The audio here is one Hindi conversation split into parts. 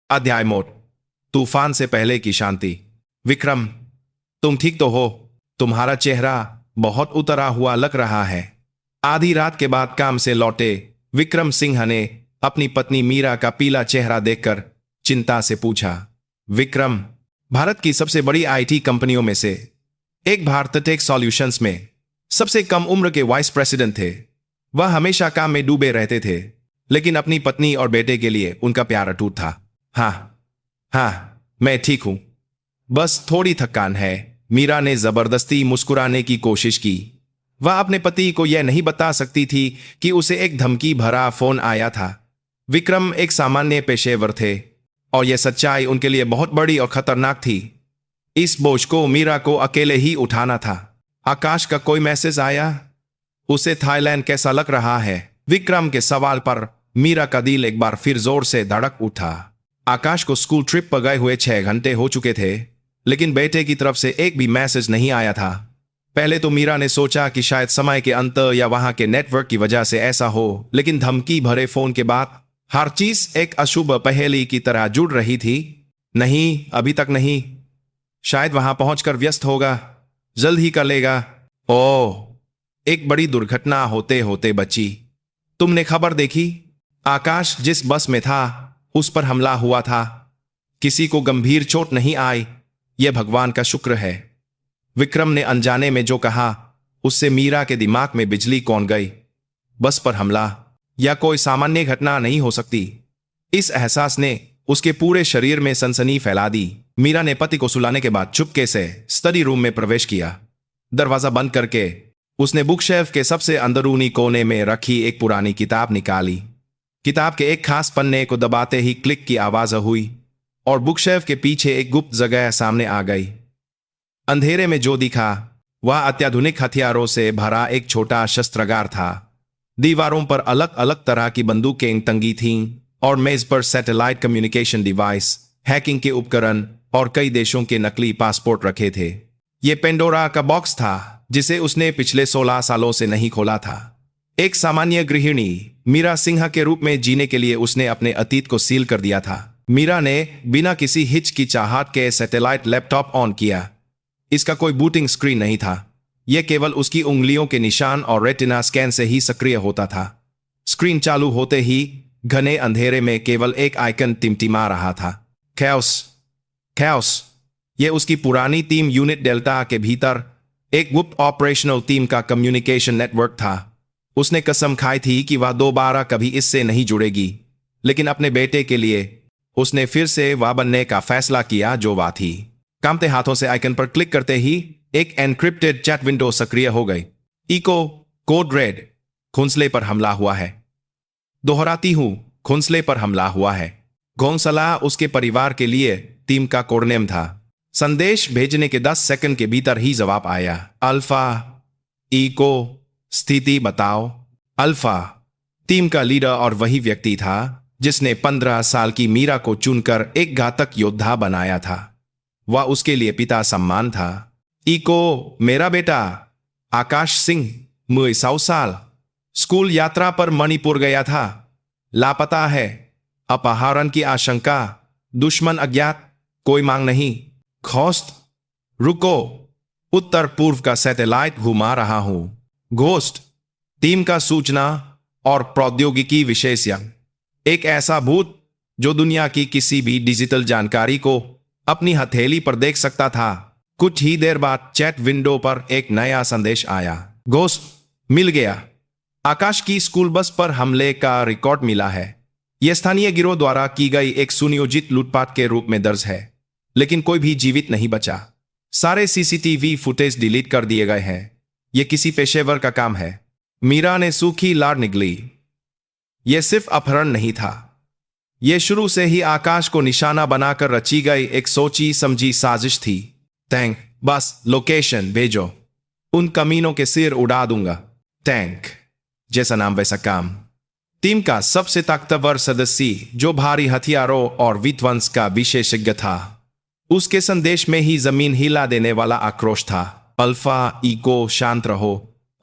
अध्याय मोड। तूफान से पहले की शांति। विक्रम, तुम ठीक तो हो? तुम्हारा चेहरा बहुत उतरा हुआ लग रहा है। आधी रात के बाद काम से लौटे विक्रम सिंह ने अपनी पत्नी मीरा का पीला चेहरा देखकर चिंता से पूछा। विक्रम भारत की सबसे बड़ी आईटी कंपनियों में से एक भारत टेक सॉल्यूशंस में सबसे कम उम्र के वाइस प्रेसिडेंट थे। वह हमेशा काम में डूबे रहते थे, लेकिन अपनी पत्नी और बेटे के लिए उनका प्यार अटूट था। हाँ, मैं ठीक हूं, बस थोड़ी थकान है। मीरा ने जबरदस्ती मुस्कुराने की कोशिश की। वह अपने पति को यह नहीं बता सकती थी कि उसे एक धमकी भरा फोन आया था। विक्रम एक सामान्य पेशेवर थे और यह सच्चाई उनके लिए बहुत बड़ी और खतरनाक थी। इस बोझ को मीरा को अकेले ही उठाना था। आकाश का कोई मैसेज आया? उसे थाईलैंड कैसा लग रहा है? विक्रम के सवाल पर मीरा का दिल एक बार फिर जोर से धड़क उठा। आकाश को स्कूल ट्रिप पर गए हुए 6 घंटे हो चुके थे, लेकिन बेटे की तरफ से एक भी मैसेज नहीं आया था। पहले तो मीरा ने सोचा कि शायद समय के अंतर या वहां के नेटवर्क की वजह से ऐसा हो, लेकिन धमकी भरे फोन के बाद हर चीज एक अशुभ पहेली की तरह जुड़ रही थी। नहीं, अभी तक नहीं। शायद वहां पहुंचकर व्यस्त होगा, जल्द ही कर लेगा। ओह, एक बड़ी दुर्घटना होते होते बची। तुमने खबर देखी? आकाश जिस बस में था उस पर हमला हुआ था। किसी को गंभीर चोट नहीं आई, यह भगवान का शुक्र है। विक्रम ने अनजाने में जो कहा, उससे मीरा के दिमाग में बिजली कौन गई। बस पर हमला या कोई सामान्य घटना नहीं हो सकती। इस एहसास ने उसके पूरे शरीर में सनसनी फैला दी। मीरा ने पति को सुलाने के बाद चुपके से स्टडी रूम में प्रवेश किया। दरवाजा बंद करके उसने बुकशेल्फ के सबसे अंदरूनी कोने में रखी एक पुरानी किताब निकाली। किताब के एक खास पन्ने को दबाते ही क्लिक की आवाज हुई और बुकशेल्फ के पीछे एक गुप्त जगह सामने आ गई। अंधेरे में जो दिखा वह अत्याधुनिक हथियारों से भरा एक छोटा शस्त्रागार था। दीवारों पर अलग अलग तरह की बंदूकें टंगी थीं और मेज पर सैटेलाइट कम्युनिकेशन डिवाइस, हैकिंग के उपकरण और कई देशों के नकली पासपोर्ट रखे थे। यह पेंडोरा का बॉक्स था जिसे उसने पिछले 16 सालों से नहीं खोला था। एक सामान्य गृहिणी मीरा सिंह के रूप में जीने के लिए उसने अपने अतीत को सील कर दिया था। मीरा ने बिना किसी हिचकिचाहट के सैटेलाइट लैपटॉप ऑन किया। इसका कोई बूटिंग स्क्रीन नहीं था। यह केवल उसकी उंगलियों के निशान और रेटिना स्कैन से ही सक्रिय होता था। स्क्रीन चालू होते ही घने अंधेरे में केवल एक आइकन टिमटिमा रहा था। कैओस। यह उसकी पुरानी टीम यूनिट डेल्टा के भीतर एक गुप्त ऑपरेशनल टीम का कम्युनिकेशन नेटवर्क था। उसने कसम खाई थी कि वह दोबारा कभी इससे नहीं जुड़ेगी, लेकिन अपने बेटे के लिए उसने फिर से वह बनने का फैसला किया जो वह थी। कांपते हाथों से आइकन पर क्लिक करते ही एक एनक्रिप्टेड चैट विंडो सक्रिय हो गई। इको कोड रेड, खुंसले पर हमला हुआ है। दोहराती हूं, खुंसले पर हमला हुआ है। घोंसला उसके परिवार के लिए टीम का कोडनेम था। संदेश भेजने के 10 सेकंड के भीतर ही जवाब आया। अल्फा, इको, स्थिति बताओ। अल्फा टीम का लीडर और वही व्यक्ति था जिसने 15 साल की मीरा को चुनकर एक घातक योद्धा बनाया था। वह उसके लिए पिता सम्मान था। इको, मेरा बेटा आकाश सिंह, 16 साल, स्कूल यात्रा पर मणिपुर गया था, लापता है, अपहरण की आशंका, दुश्मन अज्ञात, कोई मांग नहीं। घोस्ट, रुको, उत्तर पूर्व का सैटेलाइट घुमा रहा हूं। घोस्ट, टीम का सूचना और प्रौद्योगिकी विशेषज्ञ, एक ऐसा भूत जो दुनिया की किसी भी डिजिटल जानकारी को अपनी हथेली पर देख सकता था। कुछ ही देर बाद चैट विंडो पर एक नया संदेश आया। घोस्ट, मिल गया। आकाश की स्कूल बस पर हमले का रिकॉर्ड मिला है। यह स्थानीय गिरोह द्वारा की गई एक सुनियोजित लूटपाट के रूप में दर्ज है, लेकिन कोई भी जीवित नहीं बचा। सारे सीसीटीवी फुटेज डिलीट कर दिए गए हैं। यह किसी पेशेवर का काम है। मीरा ने सूखी लार निगली। यह सिर्फ अपहरण नहीं था, यह शुरू से ही आकाश को निशाना बनाकर रची गई एक सोची समझी साजिश थी। टैंक, बस लोकेशन भेजो, उन कमीनों के सिर उड़ा दूंगा। टैंक, जैसा नाम वैसा काम। टीम का सबसे ताकतवर सदस्य जो भारी हथियारों और विध्वंस का विशेषज्ञ था, उसके संदेश में ही जमीन हिला देने वाला आक्रोश था। अल्फा, इको, शांत रहो,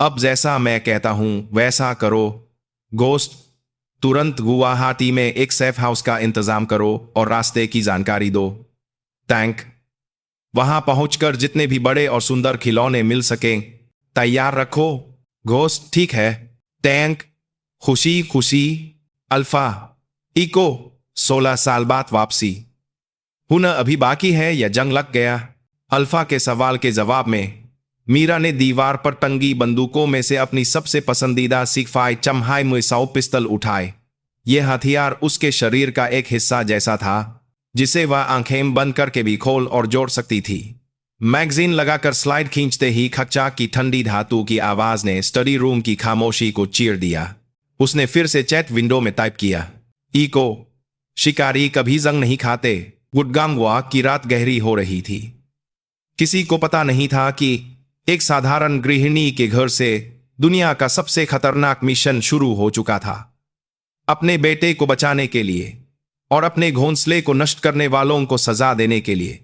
अब जैसा मैं कहता हूं वैसा करो। घोस्ट, तुरंत गुवाहाटी में एक सेफ हाउस का इंतजाम करो और रास्ते की जानकारी दो। टैंक, वहां पहुंचकर जितने भी बड़े और सुंदर खिलौने मिल सकें तैयार रखो। घोस्ट, ठीक है। टैंक, खुशी खुशी। अल्फा, इको, 16 साल बाद वापसी। हुनर अभी बाकी है या जंग लग गया? अल्फा के सवाल के जवाब में मीरा ने दीवार पर टंगी बंदूकों में से अपनी सबसे पसंदीदा सिगफाई चम्हाई मुइसाओ पिस्तल उठाए। यह हथियार उसके शरीर का एक हिस्सा जैसा था जिसे वह आंखें बंद करके भी खोल और जोड़ सकती थी। मैगजीन लगाकर स्लाइड खींचते ही खच्चा की ठंडी धातु की आवाज ने स्टडी रूम की खामोशी को चीर दिया। उसने फिर से चैट विंडो में टाइप किया, इको, शिकारी कभी जंग नहीं खाते। गुडगांगवा की रात गहरी हो रही थी। किसी को पता नहीं था कि एक साधारण गृहिणी के घर से दुनिया का सबसे खतरनाक मिशन शुरू हो चुका था। अपने बेटे को बचाने के लिए और अपने घोंसले को नष्ट करने वालों को सजा देने के लिए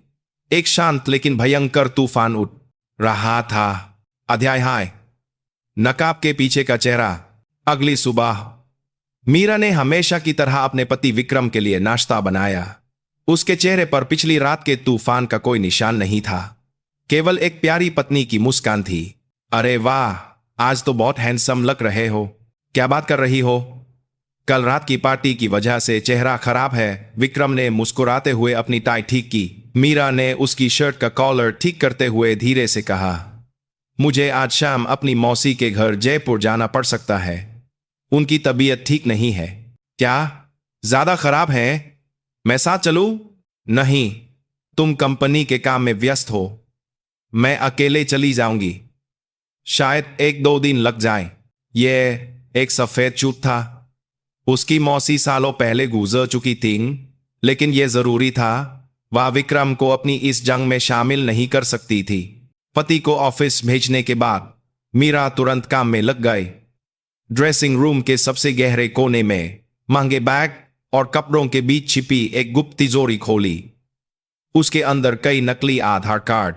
एक शांत लेकिन भयंकर तूफान उठ रहा था। अध्याय हाय। नकाब के पीछे का चेहरा। अगली सुबह मीरा ने हमेशा की तरह अपने पति विक्रम के लिए नाश्ता बनाया। उसके चेहरे पर पिछली रात के तूफान का कोई निशान नहीं था, केवल एक प्यारी पत्नी की मुस्कान थी। अरे वाह, आज तो बहुत हैंडसम लग रहे हो। क्या बात कर रही हो? कल रात की पार्टी की वजह से चेहरा खराब है। विक्रम ने मुस्कुराते हुए अपनी टाई ठीक की। मीरा ने उसकी शर्ट का कॉलर ठीक करते हुए धीरे से कहा, मुझे आज शाम अपनी मौसी के घर जयपुर जाना पड़ सकता है। उनकी तबीयत ठीक नहीं है। क्या ज्यादा खराब है? मैं साथ चलूं? नहीं, तुम कंपनी के काम में व्यस्त हो। मैं अकेले चली जाऊंगी। शायद 1-2 दिन लग जाएं। यह एक सफेद चूत था। उसकी मौसी सालों पहले गुजर चुकी थी, लेकिन यह जरूरी था। वह विक्रम को अपनी इस जंग में शामिल नहीं कर सकती थी। पति को ऑफिस भेजने के बाद मीरा तुरंत काम में लग गई। ड्रेसिंग रूम के सबसे गहरे कोने में महंगे बैग और कपड़ों के बीच छिपी एक गुप्त तिजोरी खोली। उसके अंदर कई नकली आधार कार्ड,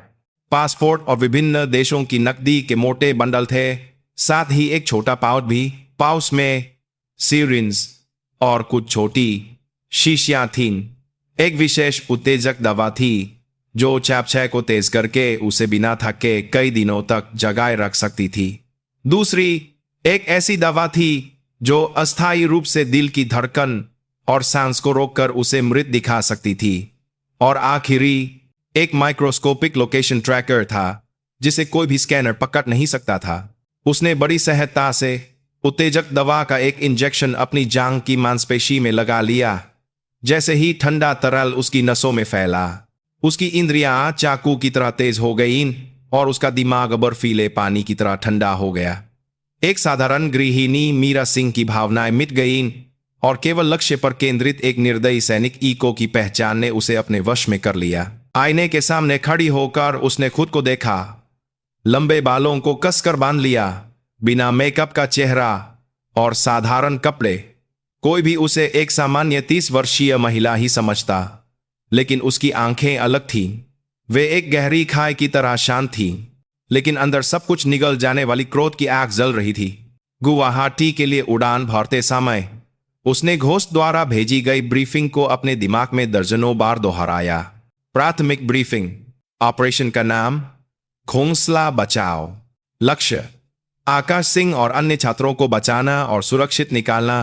पासपोर्ट और विभिन्न देशों की नकदी के मोटे बंडल थे। साथ ही एक छोटा पाउच भी। पाउच में सिरिंज और कुछ छोटी शीशियां थीं। एक विशेष उत्तेजक दवा थी जो चयापचय को तेज करके उसे बिना थके कई दिनों तक जगाए रख सकती थी। दूसरी एक ऐसी दवा थी जो अस्थायी रूप से दिल की धड़कन और सांस को रोककर उसे मृत दिखा सकती थी। और आखिरी एक माइक्रोस्कोपिक लोकेशन ट्रैकर था जिसे कोई भी स्कैनर पकड़ नहीं सकता था। उसने बड़ी सहजता से उत्तेजक दवा का एक इंजेक्शन अपनी जांघ की मांसपेशी में लगा लिया। जैसे ही ठंडा तरल उसकी नसों में फैला, उसकी इंद्रियां चाकू की तरह तेज हो गईं और उसका दिमाग बर्फीले पानी की तरह ठंडा हो गया। एक साधारण गृहिणी मीरा सिंह की भावनाएं मिट गईं और केवल लक्ष्य पर केंद्रित एक निर्दयी सैनिक इको की पहचान ने उसे अपने वश में कर लिया। आईने के सामने खड़ी होकर उसने खुद को देखा। लंबे बालों को कसकर बांध लिया, बिना मेकअप का चेहरा और साधारण कपड़े। कोई भी उसे एक सामान्य 30 वर्षीय महिला ही समझता, लेकिन उसकी आंखें अलग थीं। वे एक गहरी खाई की तरह शांत थीं, लेकिन अंदर सब कुछ निगल जाने वाली क्रोध की आग जल रही थी। गुवाहाटी के लिए उड़ान भरते समय उसने घोस्ट द्वारा भेजी गई ब्रीफिंग को अपने दिमाग में दर्जनों बार दोहराया। प्राथमिक ब्रीफिंग। ऑपरेशन का नाम घोंसला बचाओ। लक्ष्य आकाश सिंह और अन्य छात्रों को बचाना और सुरक्षित निकालना।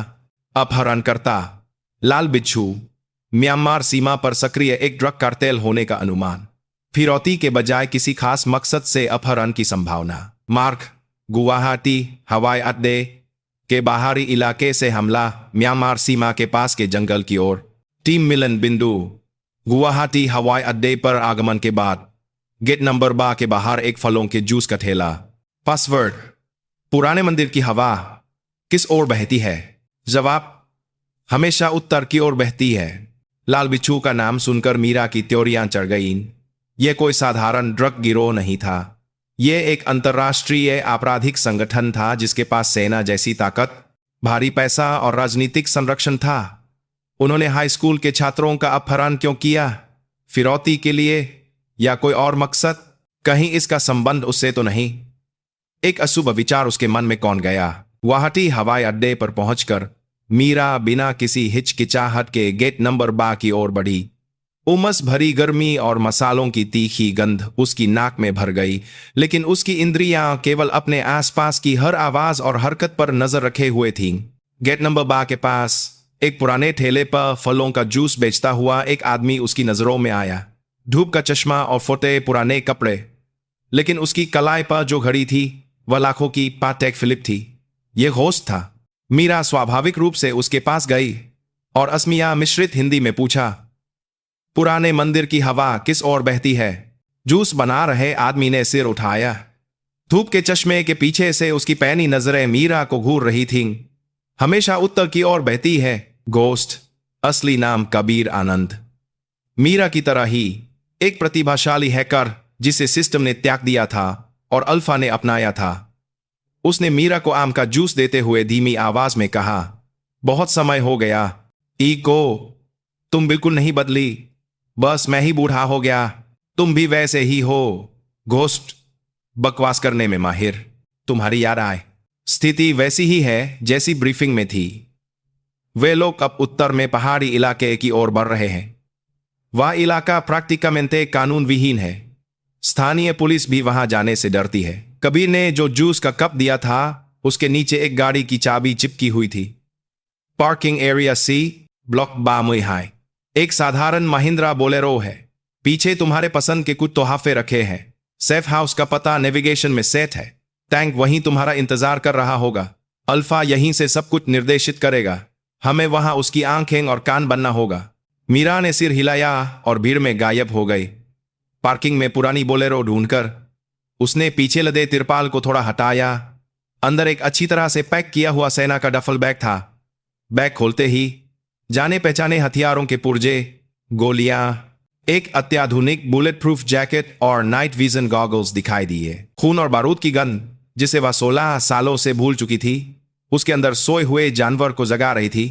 अपहरणकर्ता लाल बिच्छू। म्यांमार सीमा पर सक्रिय एक ड्रग कार्टेल होने का अनुमान। फिरौती के बजाय किसी खास मकसद से अपहरण की संभावना। मार्ग गुवाहाटी हवाई अड्डे के बाहरी इलाके से हमला, म्यांमार सीमा के पास के जंगल की ओर। टीम मिलन बिंदु गुवाहाटी हवाई अड्डे पर आगमन के बाद गेट नंबर 12 के बाहर एक फलों के जूस का ठेला। पासवर्ड पुराने मंदिर की हवा किस ओर बहती है? जवाब हमेशा उत्तर की ओर बहती है। लाल बिच्छू का नाम सुनकर मीरा की त्योरियां चढ़ गईं। यह कोई साधारण ड्रग गिरोह नहीं था। यह एक अंतर्राष्ट्रीय आपराधिक संगठन था जिसके पास सेना जैसी ताकत, भारी पैसा और राजनीतिक संरक्षण था। उन्होंने हाई स्कूल के छात्रों का अपहरण क्यों किया? फिरौती के लिए या कोई और मकसद? कहीं इसका संबंध उससे तो नहीं? एक अशुभ विचार उसके मन में कौन गया। गुवाहाटी हवाई अड्डे पर पहुंचकर मीरा बिना किसी हिचकिचाहट के गेट नंबर 12 की ओर बढ़ी। उमस भरी गर्मी और मसालों की तीखी गंध उसकी नाक में भर गई, लेकिन उसकी इंद्रियां केवल अपने आसपास की हर आवाज और हरकत पर नजर रखे हुए थीं। गेट नंबर 12 के पास एक पुराने ठेले पर फलों का जूस बेचता हुआ एक आदमी उसकी नजरों में आया। धूप का चश्मा और फटे पुराने कपड़े, लेकिन उसकी कलाई पर जो घड़ी थी वह लाखों की पाटेक फिलिप थी। यह होस्ट था। मीरा स्वाभाविक रूप से उसके पास गई और असमिया मिश्रित हिंदी में पूछा, पुराने मंदिर की हवा किस ओर बहती है? जूस बना रहे आदमी ने सिर उठाया। धूप के चश्मे के पीछे से उसकी पैनी नजरें मीरा को घूर रही थीं। हमेशा उत्तर की ओर बहती है। गोस्ट, असली नाम कबीर आनंद। मीरा की तरह ही एक प्रतिभाशाली हैकर जिसे सिस्टम ने त्याग दिया था और अल्फा ने अपनाया था। उसने मीरा को आम का जूस देते हुए धीमी आवाज में कहा, बहुत समय हो गया ईको, तुम बिल्कुल नहीं बदली, बस मैं ही बूढ़ा हो गया, तुम भी वैसे ही हो। घोस्ट, बकवास करने में माहिर, तुम्हारी याद आए। स्थिति वैसी ही है जैसी ब्रीफिंग में थी। वे लोग अब उत्तर में पहाड़ी इलाके की ओर बढ़ रहे हैं। वह इलाका प्राक्टिकामेंटे कानून विहीन है। स्थानीय पुलिस भी वहां जाने से डरती है। कबीर ने जो जूस का कप दिया था उसके नीचे एक गाड़ी की चाबी चिपकी हुई थी। पार्किंग एरिया सी, ब्लॉक 12। एक साधारण महिंद्रा बोलेरो है। पीछे तुम्हारे पसंद के कुछ तोहफे रखे हैं। सेफ हाउस का पता नेविगेशन में सेट है। टैंक वहीं तुम्हारा इंतजार कर रहा होगा। अल्फा यहीं से सब कुछ निर्देशित करेगा। हमें वहां उसकी आंखें और कान बनना होगा। मीरा ने सिर हिलाया और भीड़ में गायब हो गई। पार्किंग में पुरानी बोलेरो ढूंढकर उसने पीछे लदे तिरपाल को थोड़ा हटाया। अंदर एक अच्छी तरह से पैक किया हुआ सेना का डफल बैग था। बैग खोलते ही जाने पहचाने हथियारों के पुर्जे, गोलियां, एक अत्याधुनिक बुलेट प्रूफ जैकेट और नाइट विजन गॉगल्स दिखाई दिए। खून और बारूद की गन, जिसे वह 16 सालों से भूल चुकी थी, उसके अंदर सोए हुए जानवर को जगा रही थी।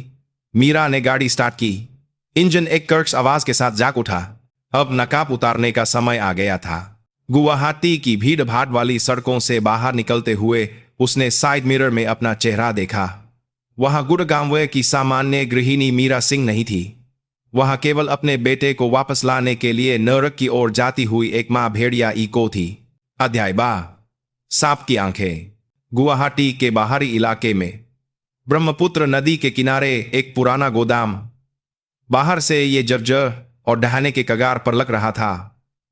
मीरा ने गाड़ी स्टार्ट की। इंजन एक कर्क्स आवाज के साथ जाग उठा। अब नकाब उतारने का समय आ गया था। गुवाहाटी की भीड़ भाड़ वाली सड़कों से बाहर निकलते हुए उसने साइड मिरर में अपना चेहरा देखा। वहां गुड़गांव की सामान्य गृहिणी मीरा सिंह नहीं थी। वहां केवल अपने बेटे को वापस लाने के लिए नरक की ओर जाती हुई एक मां भेड़िया ईको थी। अध्याय 12। सांप की आंखें। गुवाहाटी के बाहरी इलाके में ब्रह्मपुत्र नदी के किनारे एक पुराना गोदाम। बाहर से ये जर्जर और ढहने के कगार पर लग रहा था,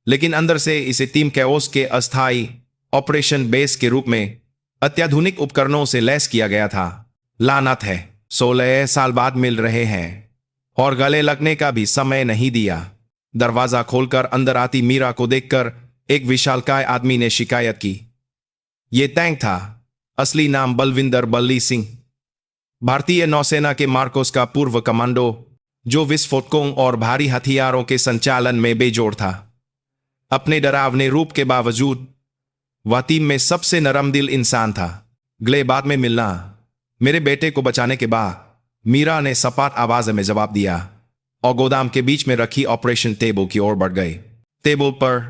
लेकिन अंदर से इसे टीम कैओस के अस्थायी ऑपरेशन बेस के रूप में अत्याधुनिक उपकरणों से लैस किया गया था। लानत है, 16 साल बाद मिल रहे हैं और गले लगने का भी समय नहीं दिया। दरवाजा खोलकर अंदर आती मीरा को देखकर एक विशालकाय आदमी ने शिकायत की। ये टैंक था। असली नाम बलविंदर बल्ली सिंह, भारतीय नौसेना के मार्कोस का पूर्व कमांडो, जो विस्फोटकों और भारी हथियारों के संचालन में बेजोड़ था। अपने डरावने रूप के बावजूद वह टीम में सबसे नरमदिल इंसान था। अगले बाद में मिलना। मेरे बेटे को बचाने के बाद, मीरा ने सपाट आवाज में जवाब दिया और गोदाम के बीच में रखी ऑपरेशन टेबल की ओर बढ़ गई। टेबल पर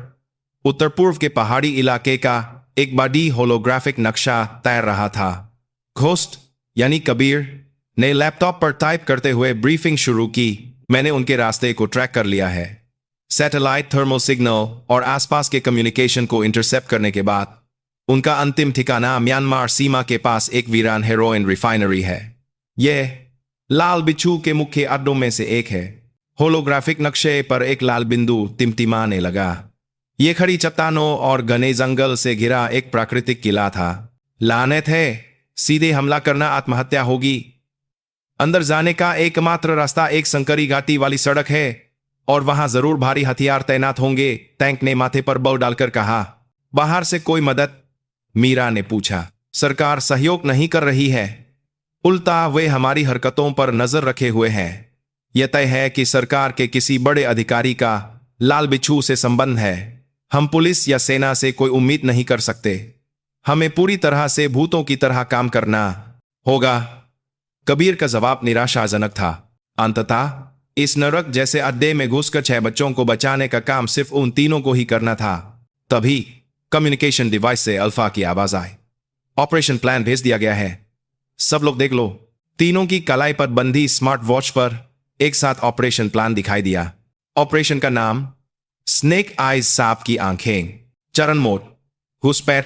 उत्तर पूर्व के पहाड़ी इलाके का एक बड़ी होलोग्राफिक नक्शा तैर रहा था। घोस्ट यानी कबीर ने लैपटॉप पर टाइप करते हुए ब्रीफिंग शुरू की। मैंने उनके रास्ते को ट्रैक कर लिया है। सैटेलाइट, थर्मल सिग्नल और आसपास के कम्युनिकेशन को इंटरसेप्ट करने के बाद उनका अंतिम ठिकाना म्यांमार सीमा के पास एक वीरान हेरोइन रिफाइनरी है। यह लाल बिच्छू के मुख्य अड्डों में से एक है। होलोग्राफिक नक्शे पर एक लाल बिंदु टिमटिमाने लगा। यह खड़ी चट्टानों और घने जंगल से घिरा एक प्राकृतिक किला था। लानत है, सीधे हमला करना आत्महत्या होगी। अंदर जाने का एकमात्र रास्ता एक संकरी घाटी वाली सड़क है और वहां जरूर भारी हथियार तैनात होंगे, टैंक ने माथे पर बल डालकर कहा। बाहर से कोई मदद? मीरा ने पूछा। सरकार सहयोग नहीं कर रही है, उल्टा वे हमारी हरकतों पर नजर रखे हुए हैं। यह तय है कि सरकार के किसी बड़े अधिकारी का लाल बिच्छू से संबंध है। हम पुलिस या सेना से कोई उम्मीद नहीं कर सकते। हमें पूरी तरह से भूतों की तरह काम करना होगा। कबीर का जवाब निराशाजनक था। अंततः इस नरक जैसे अड्डे में घुसकर 6 बच्चों को बचाने का काम सिर्फ उन तीनों को ही करना था। तभी कम्युनिकेशन डिवाइस से अल्फा की आवाज आई। ऑपरेशन प्लान भेज दिया गया है, सब लोग देख लो। तीनों की कलाई पर बंधी स्मार्ट वॉच पर एक साथ ऑपरेशन प्लान दिखाई दिया। ऑपरेशन का नाम स्नेक आइज, सांप की आंखें। चरण मोड घुसपैठ।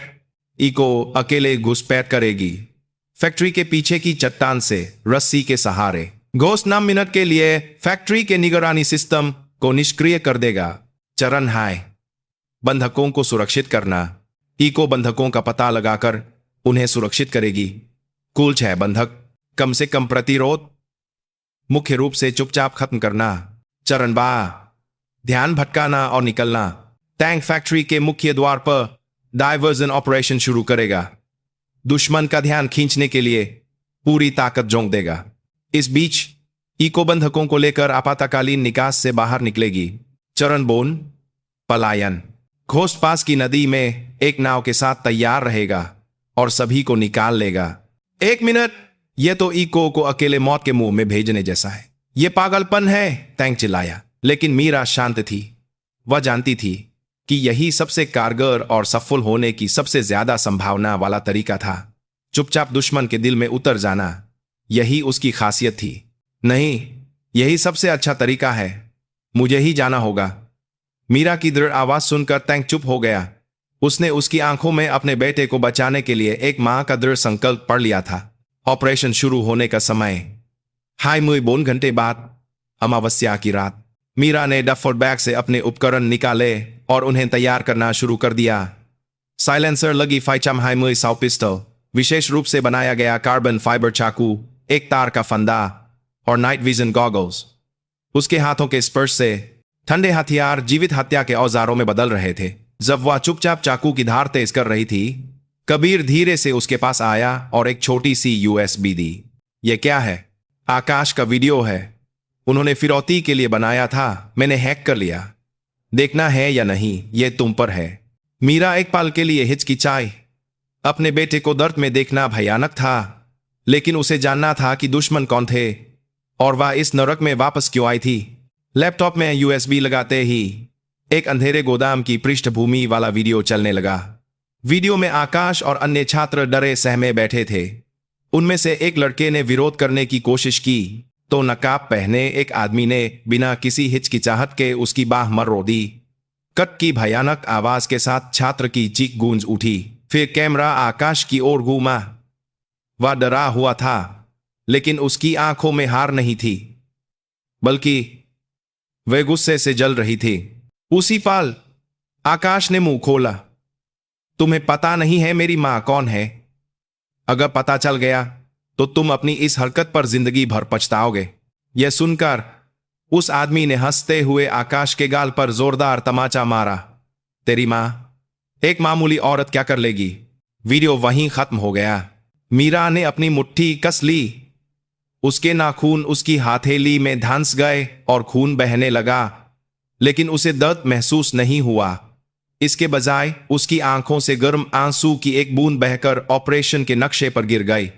इको अकेले घुसपैठ करेगी फैक्ट्री के पीछे की चट्टान से रस्सी के सहारे। घोस्ट 9 मिनट के लिए फैक्ट्री के निगरानी सिस्टम को निष्क्रिय कर देगा। चरण हाय, बंधकों को सुरक्षित करना। इको बंधकों का पता लगाकर उन्हें सुरक्षित करेगी। कुल 6 बंधक, कम से कम प्रतिरोध मुख्य रूप से चुपचाप खत्म करना। चरण बा, ध्यान भटकाना और निकलना। टैंक फैक्ट्री के मुख्य द्वार पर डायवर्जन ऑपरेशन शुरू करेगा। दुश्मन का ध्यान खींचने के लिए पूरी ताकत झोंक देगा। इस बीच इको बंधकों को लेकर आपातकालीन निकास से बाहर निकलेगी। चरण बोन पलायन। घोस्ट पास की नदी में एक नाव के साथ तैयार रहेगा और सभी को निकाल लेगा। 1 मिनट, यह तो इको को अकेले मौत के मुंह में भेजने जैसा है। यह पागलपन है, टैंक चिल्लाया। लेकिन मीरा शांत थी। वह जानती थी कि यही सबसे कारगर और सफल होने की सबसे ज्यादा संभावना वाला तरीका था। चुपचाप दुश्मन के दिल में उतर जाना, यही उसकी खासियत थी। नहीं, यही सबसे अच्छा तरीका है। मुझे ही जाना होगा। मीरा की दृढ़ आवाज सुनकर टैंक चुप हो गया। उसने उसकी आंखों में अपने बेटे को बचाने के लिए एक मां का दृढ़ संकल्प पढ़ लिया था। ऑपरेशन शुरू होने का समय 24 घंटे बाद, अमावस्या की रात। मीरा ने डफर बैग से अपने उपकरण निकाले और उन्हें तैयार करना शुरू कर दिया। साइलेंसर लगी 500 पिस्टल, विशेष रूप से बनाया गया कार्बन फाइबर चाकू, एक तार का फंदा और नाइट विजन गॉगल्स। उसके हाथों के स्पर्श से ठंडे हथियार जीवित हत्या के औजारों में बदल रहे थे। जब वह चुपचाप चाकू की धार तेज कर रही थी, कबीर धीरे से उसके पास आया और एक छोटी सी यूएसबी दी। यह क्या है? आकाश का वीडियो है। उन्होंने फिरौती के लिए बनाया था। मैंने हैक कर लिया। देखना है या नहीं, यह तुम पर है। मीरा एक पल के लिए हिचकिचाई। अपने बेटे को दर्द में देखना भयानक था, लेकिन उसे जानना था कि दुश्मन कौन थे और वह इस नरक में वापस क्यों आई थी। लैपटॉप में यूएसबी लगाते ही एक अंधेरे गोदाम की पृष्ठभूमि वाला वीडियो चलने लगा। वीडियो में आकाश और अन्य छात्र डरे सहमे बैठे थे। उनमें से एक लड़के ने विरोध करने की कोशिश की तो नकाब पहने एक आदमी ने बिना किसी हिचकिचाहट के उसकी बाह मरोड़ दी। कट की भयानक आवाज के साथ छात्र की चीख गूंज उठी। फिर कैमरा आकाश की ओर घूमा। वह डरा हुआ था, लेकिन उसकी आंखों में हार नहीं थी, बल्कि वे गुस्से से जल रही थी। उसी पल आकाश ने मुंह खोला। तुम्हें पता नहीं है मेरी मां कौन है? अगर पता चल गया तो तुम अपनी इस हरकत पर जिंदगी भर पछताओगे। यह सुनकर उस आदमी ने हंसते हुए आकाश के गाल पर जोरदार तमाचा मारा। तेरी मां, एक मामूली औरत क्या कर लेगी? वीडियो वहीं खत्म हो गया। मीरा ने अपनी मुट्ठी कस ली। उसके नाखून उसकी हथेली में धंस गए और खून बहने लगा, लेकिन उसे दर्द महसूस नहीं हुआ। इसके बजाय उसकी आंखों से गर्म आंसू की एक बूंद बहकर ऑपरेशन के नक्शे पर गिर गई।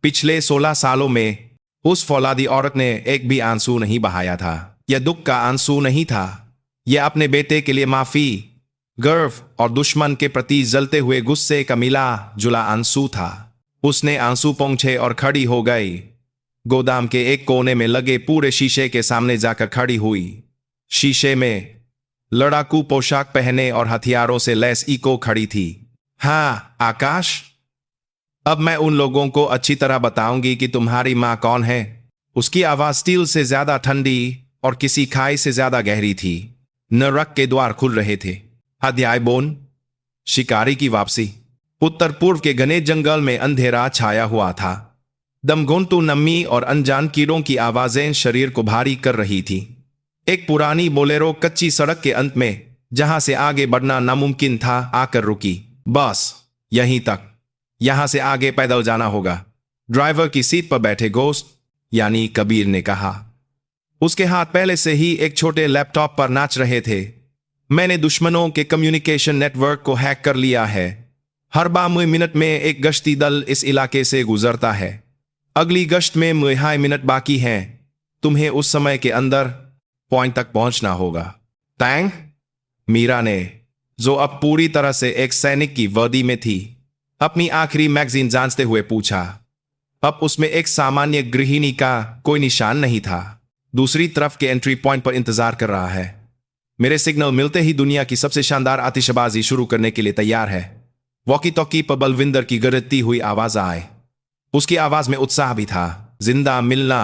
पिछले 16 सालों में उस फौलादी औरत ने एक भी आंसू नहीं बहाया था। यह दुख का आंसू नहीं था, यह अपने बेटे के लिए माफी, गर्व और दुश्मन के प्रति जलते हुए गुस्से का मिला जुला आंसू था। उसने आंसू पोंछे और खड़ी हो गई। गोदाम के एक कोने में लगे पूरे शीशे के सामने जाकर खड़ी हुई। शीशे में लड़ाकू पोशाक पहने और हथियारों से लैस इको खड़ी थी। हाँ आकाश, अब मैं उन लोगों को अच्छी तरह बताऊंगी कि तुम्हारी मां कौन है। उसकी आवाज स्टील से ज्यादा ठंडी और किसी खाई से ज्यादा गहरी थी। नरक के द्वार खुल रहे थे। अध्याय बोन शिकारी की वापसी। उत्तर पूर्व के घने जंगल में अंधेरा छाया हुआ था। दमघोंटू नमी और अनजान कीड़ों की आवाजें शरीर को भारी कर रही थी। एक पुरानी बोलेरो कच्ची सड़क के अंत में, जहां से आगे बढ़ना नामुमकिन था, आकर रुकी। बस यहीं तक, यहां से आगे पैदल जाना होगा। ड्राइवर की सीट पर बैठे घोस्ट यानी कबीर ने कहा। उसके हाथ पहले से ही एक छोटे लैपटॉप पर नाच रहे थे। मैंने दुश्मनों के कम्युनिकेशन नेटवर्क को हैक कर लिया है। हर 12 मिनट में एक गश्ती दल इस इलाके से गुजरता है। अगली गश्त में 2.5 मिनट बाकी हैं। तुम्हें उस समय के अंदर पॉइंट तक पहुंचना होगा। टैंक? मीरा ने, जो अब पूरी तरह से एक सैनिक की वर्दी में थी, अपनी आखिरी मैगजीन जांचते हुए पूछा। अब उसमें एक सामान्य गृहिणी का कोई निशान नहीं था। दूसरी तरफ के एंट्री पॉइंट पर इंतजार कर रहा है। मेरे सिग्नल मिलते ही दुनिया की सबसे शानदार आतिशबाजी शुरू करने के लिए तैयार है। वॉकी टॉकी पर बलविंदर की गरजती हुई आवाज आए। उसकी आवाज में उत्साह भी था। जिंदा मिलना,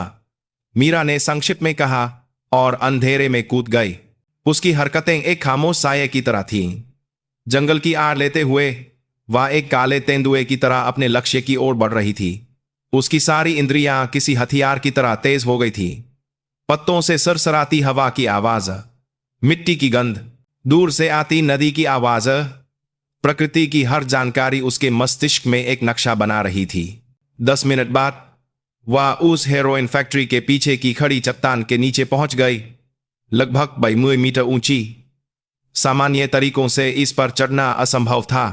मीरा ने संक्षिप्त में कहा और अंधेरे में कूद गई। उसकी हरकतें एक खामोश साये की तरह थीं। जंगल की आड़ लेते हुए वह एक काले तेंदुए की तरह अपने लक्ष्य की ओर बढ़ रही थी। उसकी सारी इंद्रियां किसी हथियार की तरह तेज हो गई थी। पत्तों से सरसराती हवा की आवाज, मिट्टी की गंध, दूर से आती नदी की आवाज, प्रकृति की हर जानकारी उसके मस्तिष्क में एक नक्शा बना रही थी। 10 मिनट बाद वह उस हेरोइन फैक्ट्री के पीछे की खड़ी चट्टान के नीचे पहुंच गई, लगभग 22 मीटर ऊंची। सामान्य तरीकों से इस पर चढ़ना असंभव था,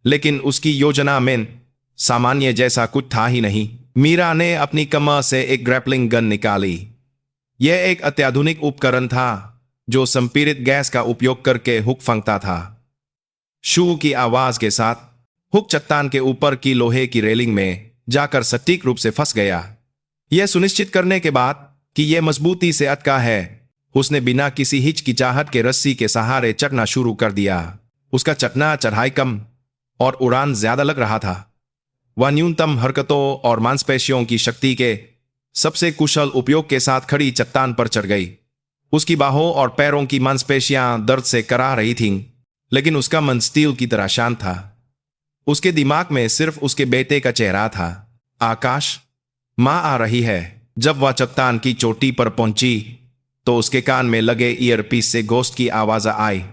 लेकिन उसकी योजना में सामान्य जैसा कुछ था ही नहीं। मीरा ने अपनी कमर से एक ग्रैपलिंग गन निकाली। यह एक अत्याधुनिक उपकरण था जो संपीड़ित गैस का उपयोग करके हुक फंकता था। शू की आवाज के साथ हुक चट्टान के ऊपर की लोहे की रेलिंग में जाकर सटीक रूप से फंस गया। यह सुनिश्चित करने के बाद कि यह मजबूती से अटका है, उसने बिना किसी हिचकिचाहट के रस्सी के सहारे चढ़ना शुरू कर दिया। उसका चढ़ना चढ़ाई कम और उड़ान ज्यादा लग रहा था। वह न्यूनतम हरकतों और मांसपेशियों की शक्ति के सबसे कुशल उपयोग के साथ खड़ी चट्टान पर चढ़ गई। उसकी बाहों और पैरों की मांसपेशियां दर्द से कराह रही थीं, लेकिन उसका मन स्टील की तरह शांत था। उसके दिमाग में सिर्फ उसके बेटे का चेहरा था। आकाश, मां आ रही है। जब वह चट्टान की चोटी पर पहुंची तो उसके कान में लगे ईयरपीस से घोस्ट की आवाज आई।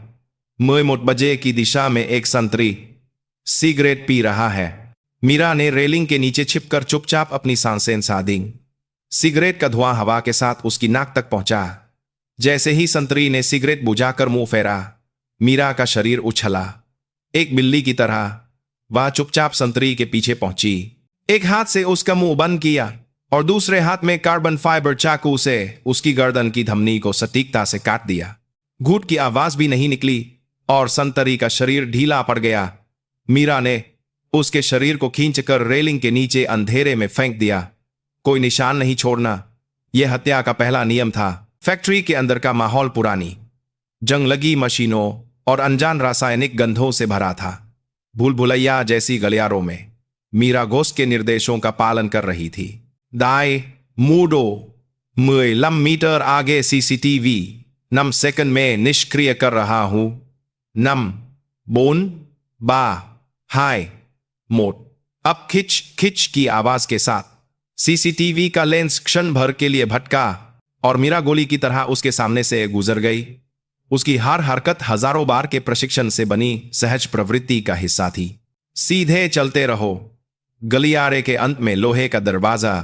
9 बजे की दिशा में एक संतरी सिगरेट पी रहा है। मीरा ने रेलिंग के नीचे छिपकर चुपचाप अपनी सांसें साधी। सिगरेट का धुआं हवा के साथ उसकी नाक तक पहुंचा। जैसे ही संतरी ने सिगरेट बुझाकर मुंह फेरा, मीरा का शरीर उछला। एक बिल्ली की तरह वह चुपचाप संतरी के पीछे पहुंची। एक हाथ से उसका मुंह बंद किया और दूसरे हाथ में कार्बन फाइबर चाकू से उसकी गर्दन की धमनी को सटीकता से काट दिया। घूट की आवाज भी नहीं निकली और संतरी का शरीर ढीला पड़ गया। मीरा ने उसके शरीर को खींचकर रेलिंग के नीचे अंधेरे में फेंक दिया। कोई निशान नहीं छोड़ना, यह हत्या का पहला नियम था। फैक्ट्री के अंदर का माहौल पुरानी, जंग लगी मशीनों और अनजान रासायनिक गंधों से भरा था। भूल भुलैया जैसी गलियारों में मीरा घोस्ट के निर्देशों का पालन कर रही थी। दाएं मूडो 15 मीटर आगे सीसीटीवी 9 सेकंड में निष्क्रिय कर रहा हूं। नम बोन बा हाय मोट। अब खिच खिच की आवाज के साथ सीसीटीवी का लेंस क्षण भर के लिए भटका और मीरा गोली की तरह उसके सामने से गुजर गई। उसकी हर हरकत हजारों बार के प्रशिक्षण से बनी सहज प्रवृत्ति का हिस्सा थी। सीधे चलते रहो। गलियारे के अंत में लोहे का दरवाजा,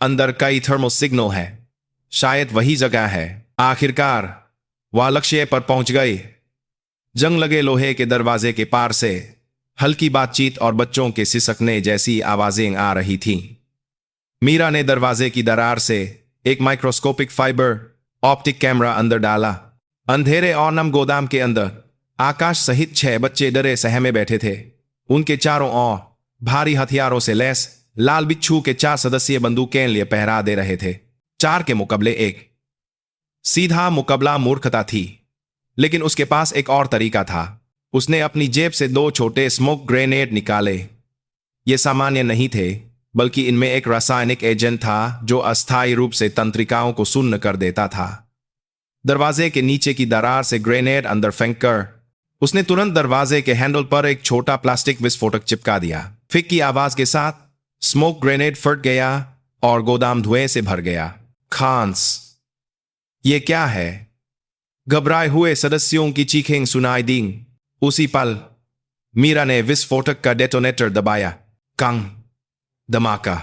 अंदर कई थर्मल सिग्नल है। शायद वही जगह है। आखिरकार वह लक्ष्य पर पहुंच गई। जंग लगे लोहे के दरवाजे के पार से हल्की बातचीत और बच्चों के सिसकने जैसी आवाजें आ रही थीं। मीरा ने दरवाजे की दरार से एक माइक्रोस्कोपिक फाइबर ऑप्टिक कैमरा अंदर डाला। अंधेरे और नम गोदाम के अंदर आकाश सहित 6 बच्चे डरे सहमे बैठे थे। उनके चारों ओर भारी हथियारों से लैस लाल बिच्छू के 4 सदस्यीय बंदूकें लिए पहरा दे रहे थे। 4 के मुकाबले 1। सीधा मुकाबला मूर्खता थी, लेकिन उसके पास एक और तरीका था। उसने अपनी जेब से 2 छोटे स्मोक ग्रेनेड निकाले। ये सामान्य नहीं थे, बल्कि इनमें एक रासायनिक एजेंट था जो अस्थायी रूप से तंत्रिकाओं को सुन्न कर देता था। दरवाजे के नीचे की दरार से ग्रेनेड अंदर फेंककर उसने तुरंत दरवाजे के हैंडल पर एक छोटा प्लास्टिक विस्फोटक चिपका दिया। फिक की आवाज के साथ स्मोक ग्रेनेड फट गया और गोदाम धुएं से भर गया। खांस, ये क्या है? घबराए हुए सदस्यों की चीखें सुनाई दी। उसी पल मीरा ने विस्फोटक का डेटोनेटर दबाया। कंग, धमाका।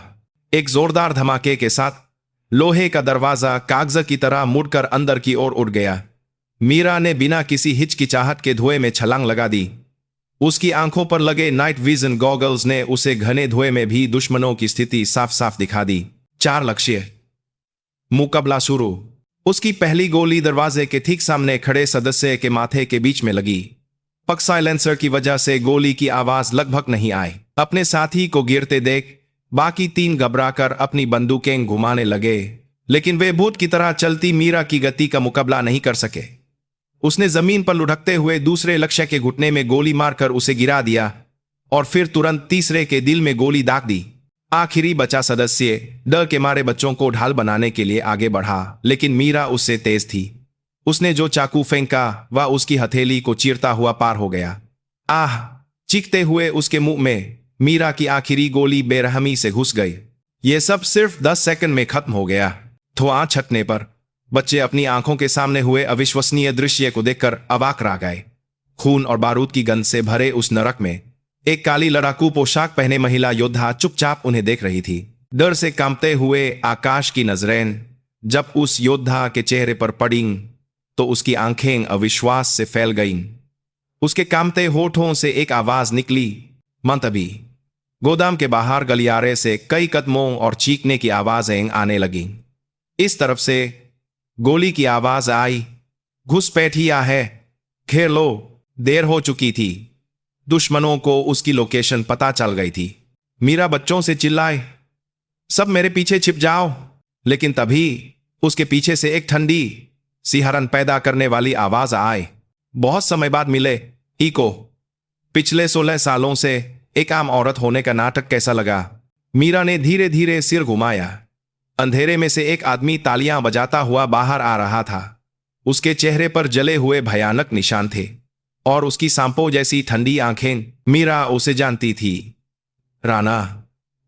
एक जोरदार धमाके के साथ लोहे का दरवाजा कागज की तरह मुड़कर अंदर की ओर उड़ गया। मीरा ने बिना किसी हिचकिचाहट के धुएं में छलांग लगा दी। उसकी आंखों पर लगे नाइट विजन गॉगल्स ने उसे घने धुएं में भी दुश्मनों की स्थिति साफ साफ दिखा दी। 4 लक्ष्य। मुकाबला शुरू। उसकी पहली गोली दरवाजे के ठीक सामने खड़े सदस्य के माथे के बीच में लगी। पग साइलेंसर की वजह से गोली की आवाज लगभग नहीं आई। अपने साथी को गिरते देख बाकी 3 घबराकर अपनी बंदूकें घुमाने लगे, लेकिन वे भूत की तरह चलती मीरा की गति का मुकाबला नहीं कर सके। उसने जमीन पर लुढ़कते हुए दूसरे लक्ष्य के घुटने में गोली मारकर उसे गिरा दिया और फिर तुरंत तीसरे के दिल में गोली दाग दी। आखिरी बचा सदस्य डर के मारे बच्चों को ढाल बनाने के लिए आगे बढ़ा, लेकिन मीरा उससे तेज थी। उसने जो चाकू फेंका वह उसकी हथेली को चीरता हुआ पार हो गया। आह! चीखते हुए उसके मुंह में मीरा की आखिरी गोली बेरहमी से घुस गई। यह सब सिर्फ 10 सेकंड में खत्म हो गया। धुआं छटने पर बच्चे अपनी आंखों के सामने हुए अविश्वसनीय दृश्य को देखकर अवाक रह गए। खून और बारूद की गंध से भरे उस नरक में एक काली लड़ाकू पोशाक पहने महिला योद्धा चुपचाप उन्हें देख रही थी। डर से कांपते हुए आकाश की नजरें जब उस योद्धा के चेहरे पर पड़ी तो उसकी आंखें अविश्वास से फैल गईं। उसके कांपते होठों से एक आवाज निकली, मंतभी। गोदाम के बाहर गलियारे से कई कदमों और चीखने की आवाजें आने लगीं। इस तरफ से गोली की आवाज आई, घुसपैठिया है, घेर लो। देर हो चुकी थी। दुश्मनों को उसकी लोकेशन पता चल गई थी। मीरा बच्चों से चिल्लाए, सब मेरे पीछे छिप जाओ। लेकिन तभी उसके पीछे से एक ठंडी सिहरन पैदा करने वाली आवाज आए, बहुत समय बाद मिले। इको पिछले 16 सालों से एक आम औरत होने का नाटक कैसा लगा? मीरा ने धीरे धीरे सिर घुमाया। अंधेरे में से एक आदमी तालियां बजाता हुआ बाहर आ रहा था। उसके चेहरे पर जले हुए भयानक निशान थे और उसकी सांपों जैसी ठंडी आंखें। मीरा उसे जानती थी। राणा,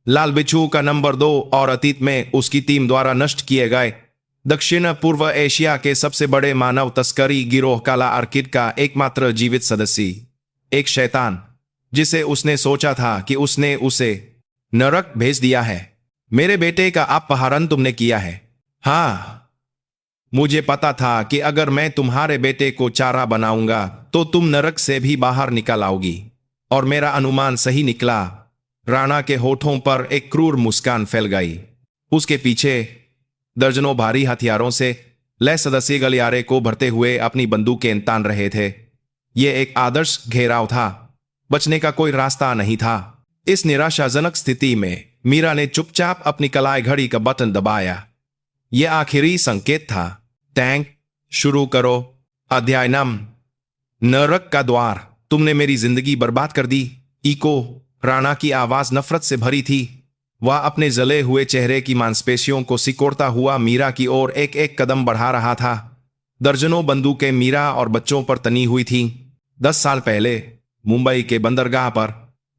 लाल बिच्छू का नंबर 2 और अतीत में उसकी टीम द्वारा नष्ट किए गए दक्षिण पूर्व एशिया के सबसे बड़े मानव तस्करी गिरोह काला आर्किड का एकमात्र जीवित सदस्य। एक शैतान जिसे उसने सोचा था कि उसने उसे नरक भेज दिया है। मेरे बेटे का अपहरण तुमने किया है। हाँ, मुझे पता था कि अगर मैं तुम्हारे बेटे को चारा बनाऊंगा तो तुम नरक से भी बाहर निकल आओगी। और मेरा अनुमान सही निकला। राणा के होठों पर एक क्रूर मुस्कान फैल गई। उसके पीछे दर्जनों भारी हथियारों से लैस सदस्य गलियारे को भरते हुए अपनी बंदूकें तान रहे थे। यह एक आदर्श घेराव था। बचने का कोई रास्ता नहीं था। इस निराशाजनक स्थिति में मीरा ने चुपचाप अपनी कलाई घड़ी का बटन दबाया। यह आखिरी संकेत था। टैंक शुरू करो। अध्याय 9, नरक का द्वार। तुमने मेरी जिंदगी बर्बाद कर दी। इको राणा की आवाज नफरत से भरी थी। वह अपने जले हुए चेहरे की मांसपेशियों को सिकोड़ता हुआ मीरा की ओर एक एक कदम बढ़ा रहा था। दर्जनों बंदूकें मीरा और बच्चों पर तनी हुई थीं। 10 साल पहले मुंबई के बंदरगाह पर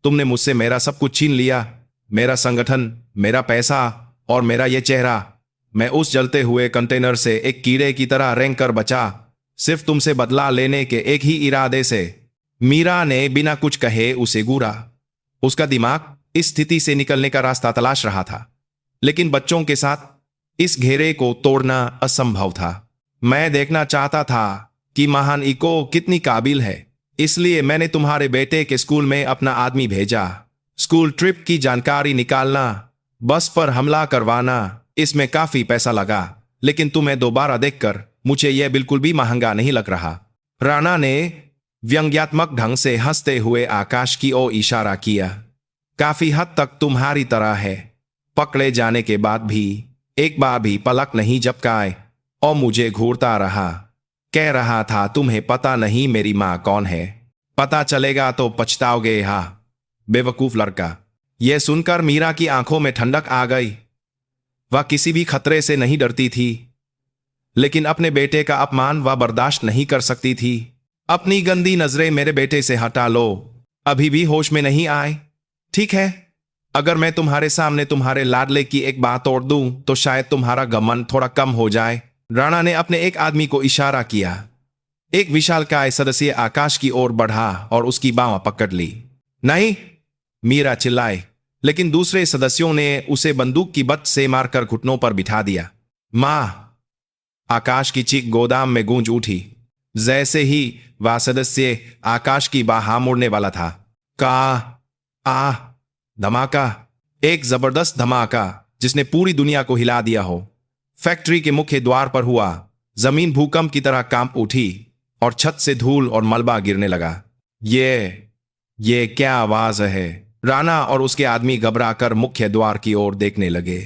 तुमने मुझसे मेरा सब कुछ छीन लिया। मेरा संगठन, मेरा पैसा और मेरा यह चेहरा। मैं उस जलते हुए कंटेनर से एक कीड़े की तरह रेंग कर बचा, सिर्फ तुमसे बदला लेने के एक ही इरादे से। मीरा ने बिना कुछ कहे उसे घूरा। उसका दिमाग इस स्थिति से निकलने का रास्ता तलाश रहा था, लेकिन बच्चों के साथ इस घेरे को तोड़ना असंभव था। मैं देखना चाहता था कि महान इको कितनी काबिल है। इसलिए मैंने तुम्हारे बेटे के स्कूल में अपना आदमी भेजा। स्कूल ट्रिप की जानकारी निकालना, बस पर हमला करवाना, इसमें काफी पैसा लगा, लेकिन तुम्हें दोबारा देखकर मुझे यह बिल्कुल भी महंगा नहीं लग रहा। राणा ने व्यंग्यात्मक ढंग से हंसते हुए आकाश की ओर इशारा किया। काफी हद तक तुम्हारी तरह है। पकड़े जाने के बाद भी एक बार भी पलक नहीं झपकाए और मुझे घूरता रहा। कह रहा था, तुम्हें पता नहीं मेरी माँ कौन है। पता चलेगा तो पछताओगे। हाँ, बेवकूफ लड़का। यह सुनकर मीरा की आंखों में ठंडक आ गई। वह किसी भी खतरे से नहीं डरती थी, लेकिन अपने बेटे का अपमान वह बर्दाश्त नहीं कर सकती थी। अपनी गंदी नजरें मेरे बेटे से हटा लो। अभी भी होश में नहीं आए? ठीक है, अगर मैं तुम्हारे सामने तुम्हारे लाडले की एक बात तोड़ दूं तो शायद तुम्हारा घमंड थोड़ा कम हो जाए। राणा ने अपने एक आदमी को इशारा किया। एक विशालकाय सदस्य आकाश की ओर बढ़ा और उसकी बांह पकड़ ली। नहीं, मीरा चिल्लाए, लेकिन दूसरे सदस्यों ने उसे बंदूक की बत से मारकर घुटनों पर बिठा दिया। मां! आकाश की चीख गोदाम में गूंज उठी। जैसे ही वह सदस्य आकाश की बाह मोड़ने वाला था, धमाका। एक जबरदस्त धमाका जिसने पूरी दुनिया को हिला दिया हो। फैक्ट्री के मुख्य द्वार पर हुआ। जमीन भूकंप की तरह कांप उठी और छत से धूल और मलबा गिरने लगा। ये क्या आवाज है? राणा और उसके आदमी घबराकर मुख्य द्वार की ओर देखने लगे।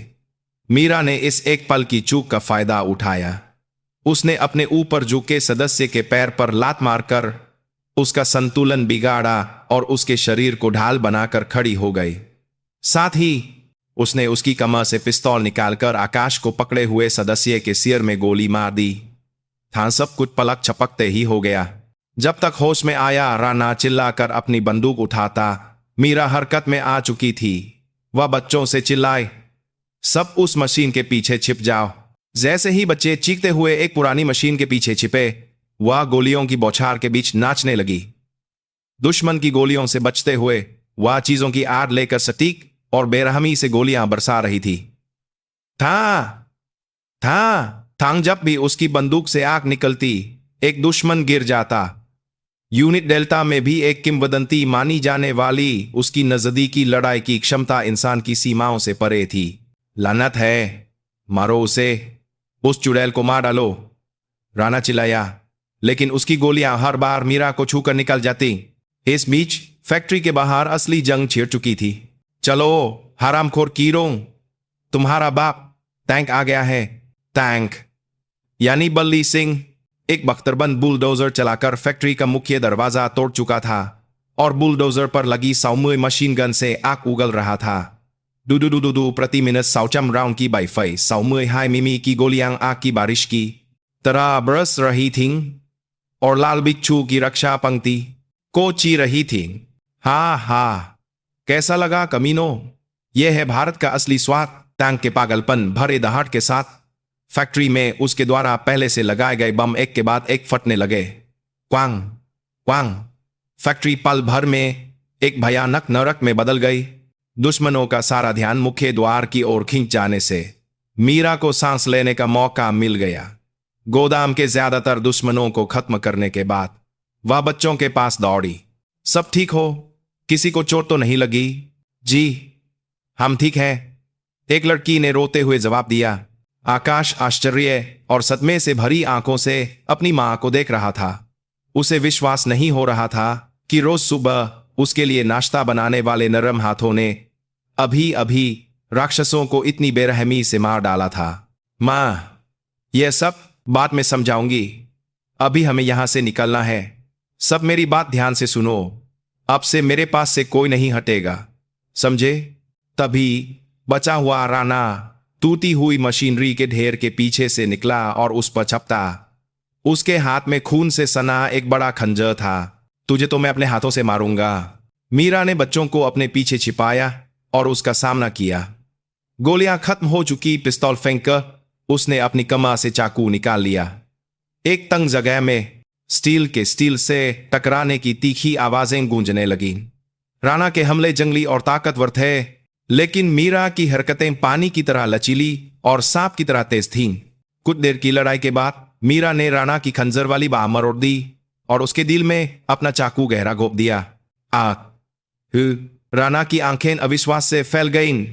मीरा ने इस एक पल की चूक का फायदा उठाया। उसने अपने ऊपर झुके सदस्य के पैर पर लात मारकर उसका संतुलन बिगाड़ा और उसके शरीर को ढाल बनाकर खड़ी हो गई। साथ ही उसने उसकी कमर से पिस्तौल निकालकर आकाश को पकड़े हुए सदस्य के सिर में गोली मार दी। था सब कुछ पलक झपकते ही हो गया। जब तक होश में आया, राणा चिल्लाकर अपनी बंदूक उठाता। मीरा हरकत में आ चुकी थी। वह बच्चों से चिल्लाए, सब उस मशीन के पीछे छिप जाओ। जैसे ही बच्चे चीखते हुए एक पुरानी मशीन के पीछे छिपे, वह गोलियों की बौछार के बीच नाचने लगी। दुश्मन की गोलियों से बचते हुए वह चीजों की आड़ लेकर सटीक और बेरहमी से गोलियां बरसा रही थी। थांग जब भी उसकी बंदूक से आग निकलती, एक दुश्मन गिर जाता। यूनिट डेल्टा में भी एक किंवदंती मानी जाने वाली उसकी नजदीकी लड़ाई की क्षमता इंसान की सीमाओं से परे थी। लानत है, मारो उसे, उस चुड़ैल को मार डालो, राणा चिल्लाया। लेकिन उसकी गोलियां हर बार मीरा को छूकर निकल जाती। इस बीच फैक्ट्री के बाहर असली जंग छिड़ चुकी थी। चलो हरामखोर कीरों, तुम्हारा बाप टैंक आ गया है। टैंक यानी बल्ली सिंह एक बख्तरबंद बुलडोजर चलाकर फैक्ट्री का मुख्य दरवाजा तोड़ चुका था और बुलडोजर पर लगी सौम्य मशीन गन से आग उगल रहा था। डू प्रति मिनट 100 राउंड की बाइफई सौम्य हाई मिमी की गोलियां आग की बारिश की तरह बरस रही थीं और लाल बिच्छू की रक्षा पंक्ति को ची रही थी। हा, कैसा लगा कमीनों? यह है भारत का असली स्वाद। टैंक के पागलपन भरे दहाड़ के साथ फैक्ट्री में उसके द्वारा पहले से लगाए गए बम एक के बाद एक फटने लगे। Quang Quang. फैक्ट्री पल भर में एक भयानक नरक में बदल गई। दुश्मनों का सारा ध्यान मुख्य द्वार की ओर खींच जाने से मीरा को सांस लेने का मौका मिल गया। गोदाम के ज्यादातर दुश्मनों को खत्म करने के बाद वह बच्चों के पास दौड़ी। सब ठीक हो? किसी को चोट तो नहीं लगी? जी, हम ठीक हैं, एक लड़की ने रोते हुए जवाब दिया। आकाश आश्चर्य और सदमे से भरी आंखों से अपनी मां को देख रहा था। उसे विश्वास नहीं हो रहा था कि रोज सुबह उसके लिए नाश्ता बनाने वाले नरम हाथों ने अभी अभी राक्षसों को इतनी बेरहमी से मार डाला था। मां, यह सब बात में समझाऊंगी, अभी हमें यहां से निकलना है। सब मेरी बात ध्यान से सुनो, अब से मेरे पास से कोई नहीं हटेगा, समझे? तभी बचा हुआ राणा टूटी हुई मशीनरी के ढेर के पीछे से निकला और उस पर छपटा। उसके हाथ में खून से सना एक बड़ा खंजर था। तुझे तो मैं अपने हाथों से मारूंगा। मीरा ने बच्चों को अपने पीछे छिपाया और उसका सामना किया। गोलियां खत्म हो चुकी पिस्तौल फेंककर उसने अपनी कमर से चाकू निकाल लिया। एक तंग जगह में स्टील से टकराने की तीखी आवाजें गूंजने लगीं। राणा के हमले जंगली और ताकतवर थे, लेकिन मीरा की हरकतें पानी की तरह लचीली और सांप की तरह तेज थीं। कुछ देर की लड़ाई के बाद मीरा ने राणा की खंजर वाली बाह मरोड़ दी और उसके दिल में अपना चाकू गहरा घोंप दिया। राणा की आंखें अविश्वास से फैल गईं।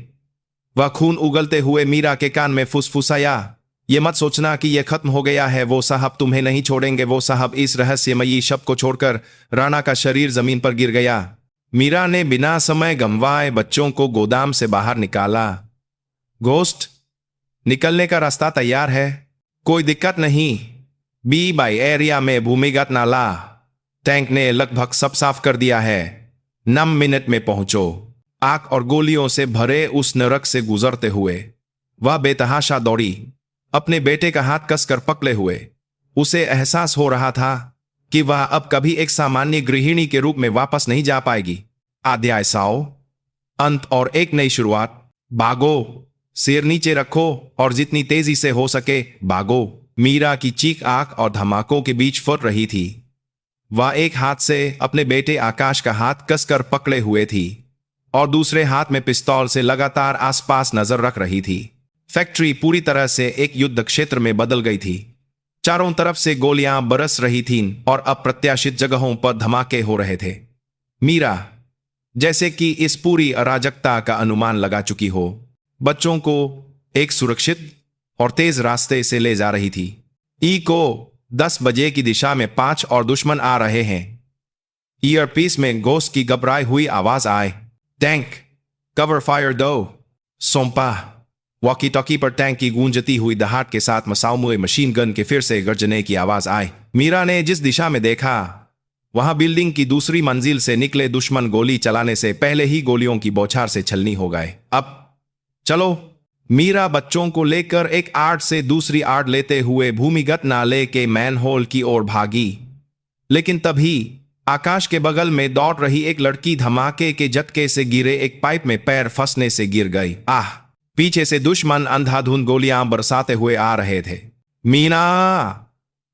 वह खून उगलते हुए मीरा के कान में फुसफुसाया, ये मत सोचना कि यह खत्म हो गया है, वो साहब तुम्हें नहीं छोड़ेंगे, वो साहब। इस रहस्यमयी शब्द को छोड़कर राणा का शरीर जमीन पर गिर गया। मीरा ने बिना समय गंवाए बच्चों को गोदाम से बाहर निकाला। घोस्ट, निकलने का रास्ता तैयार है, कोई दिक्कत नहीं। बी बाई एरिया में भूमिगत नाला टैंक ने लगभग सब साफ कर दिया है। 9 मिनट में पहुंचो। आग और गोलियों से भरे उस नरक से गुजरते हुए वह बेतहाशा दौड़ी, अपने बेटे का हाथ कसकर पकड़े हुए। उसे एहसास हो रहा था कि वह अब कभी एक सामान्य गृहिणी के रूप में वापस नहीं जा पाएगी। अध्याय 100 अंत और एक नई शुरुआत। भागो, सिर नीचे रखो और जितनी तेजी से हो सके भागो। मीरा की चीख आग और धमाकों के बीच फुट रही थी। वह एक हाथ से अपने बेटे आकाश का हाथ कसकर पकड़े हुए थी और दूसरे हाथ में पिस्तौल से लगातार आसपास नजर रख रही थी। फैक्ट्री पूरी तरह से एक युद्ध क्षेत्र में बदल गई थी। चारों तरफ से गोलियां बरस रही थीं और अप्रत्याशित जगहों पर धमाके हो रहे थे। मीरा जैसे कि इस पूरी अराजकता का अनुमान लगा चुकी हो, बच्चों को एक सुरक्षित और तेज रास्ते से ले जा रही थी। ई को 10 बजे की दिशा में 5 और दुश्मन आ रहे हैं। ईयरपीस में घोस्ट की घबराई हुई आवाज आए। टैंक कवर फायर दो, सौंपा। वॉकी टॉकी पर टैंक की गूंजती हुई दहाड़ के साथ मसाउमुए मशीन गन के फिर से गर्जने की आवाज आई। मीरा ने जिस दिशा में देखा, वहां बिल्डिंग की दूसरी मंजिल से निकले दुश्मन गोली चलाने से पहले ही गोलियों की बौछार से छलनी हो गए। अब चलो। मीरा बच्चों को लेकर एक आड़ से दूसरी आड़ लेते हुए भूमिगत नाले के मैनहोल की ओर भागी। लेकिन तभी आकाश के बगल में दौड़ रही एक लड़की धमाके के झटके से गिरे एक पाइप में पैर फंसने से गिर गई। आह! पीछे से दुश्मन अंधाधुंध गोलियां बरसाते हुए आ रहे थे। मीना!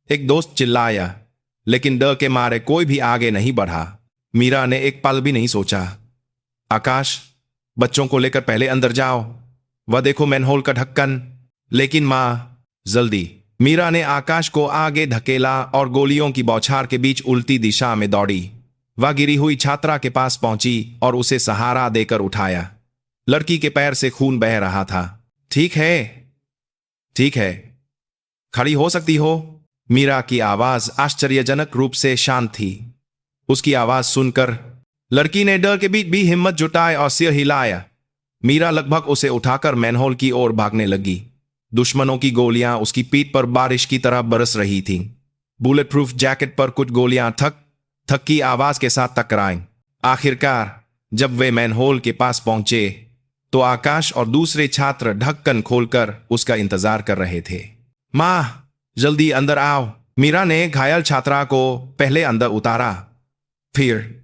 एक दोस्त चिल्लाया, लेकिन डर के मारे कोई भी आगे नहीं बढ़ा। मीरा ने एक पल भी नहीं सोचा। आकाश, बच्चों को लेकर पहले अंदर जाओ। वह देखो मैनहोल का ढक्कन। लेकिन मां, जल्दी। मीरा ने आकाश को आगे धकेला और गोलियों की बौछार के बीच उल्टी दिशा में दौड़ी। वह गिरी हुई छात्रा के पास पहुंची और उसे सहारा देकर उठाया। लड़की के पैर से खून बह रहा था। ठीक है, ठीक है, खड़ी हो सकती हो। मीरा की आवाज आश्चर्यजनक रूप से शांत थी। उसकी आवाज सुनकर लड़की ने डर के बीच भी हिम्मत जुटाई और सिर हिलाया। मीरा लगभग उसे उठाकर मैनहोल की ओर भागने लगी। दुश्मनों की गोलियां उसकी पीठ पर बारिश की तरह बरस रही थीं। बुलेट प्रूफ जैकेट पर कुछ गोलियां थक थक की आवाज के साथ टकराईं। आखिरकार जब वे मैनहोल के पास पहुंचे तो आकाश और दूसरे छात्र ढक्कन खोलकर उसका इंतजार कर रहे थे। मां, जल्दी अंदर आओ। मीरा ने घायल छात्रा को पहले अंदर उतारा। फिर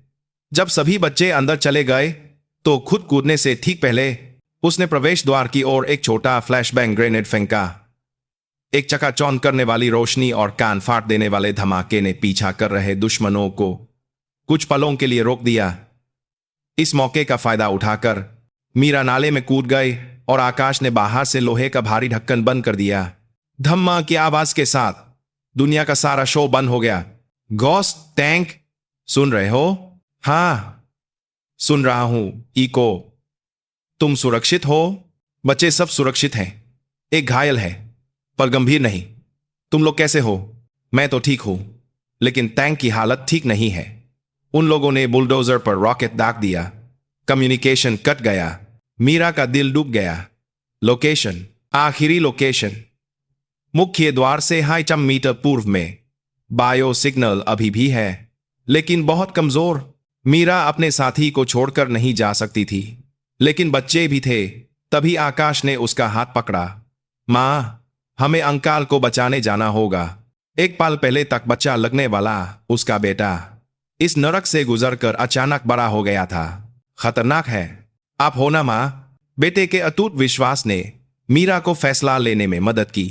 जब सभी बच्चे अंदर चले गए तो खुद कूदने से ठीक पहले उसने प्रवेश द्वार की ओर एक छोटा फ्लैशबैंग ग्रेनेड फेंका। एक चकाचौंध करने वाली रोशनी और कान फाड़ देने वाले धमाके ने पीछा कर रहे दुश्मनों को कुछ पलों के लिए रोक दिया। इस मौके का फायदा उठाकर मीरा नाले में कूद गई और आकाश ने बाहर से लोहे का भारी ढक्कन बंद कर दिया। धम्मा की आवाज के साथ दुनिया का सारा शो बंद हो गया। गॉस टैंक, सुन रहे हो? हां, सुन रहा हूं। इको, तुम सुरक्षित हो? बच्चे सब सुरक्षित हैं। एक घायल है, पर गंभीर नहीं। तुम लोग कैसे हो? मैं तो ठीक हूं, लेकिन टैंक की हालत ठीक नहीं है। उन लोगों ने बुलडोजर पर रॉकेट दाग दिया। कम्युनिकेशन कट गया। मीरा का दिल डूब गया। लोकेशन, आखिरी लोकेशन, मुख्य द्वार से 250 मीटर पूर्व में। बायो सिग्नल अभी भी है, लेकिन बहुत कमजोर। मीरा अपने साथी को छोड़कर नहीं जा सकती थी, लेकिन बच्चे भी थे। तभी आकाश ने उसका हाथ पकड़ा। मां, हमें अंकाल को बचाने जाना होगा। एक पल पहले तक बच्चा लगने वाला उसका बेटा इस नरक से गुजरकर अचानक बड़ा हो गया था। खतरनाक है। आप हो ना मां? बेटे के अटूट विश्वास ने मीरा को फैसला लेने में मदद की।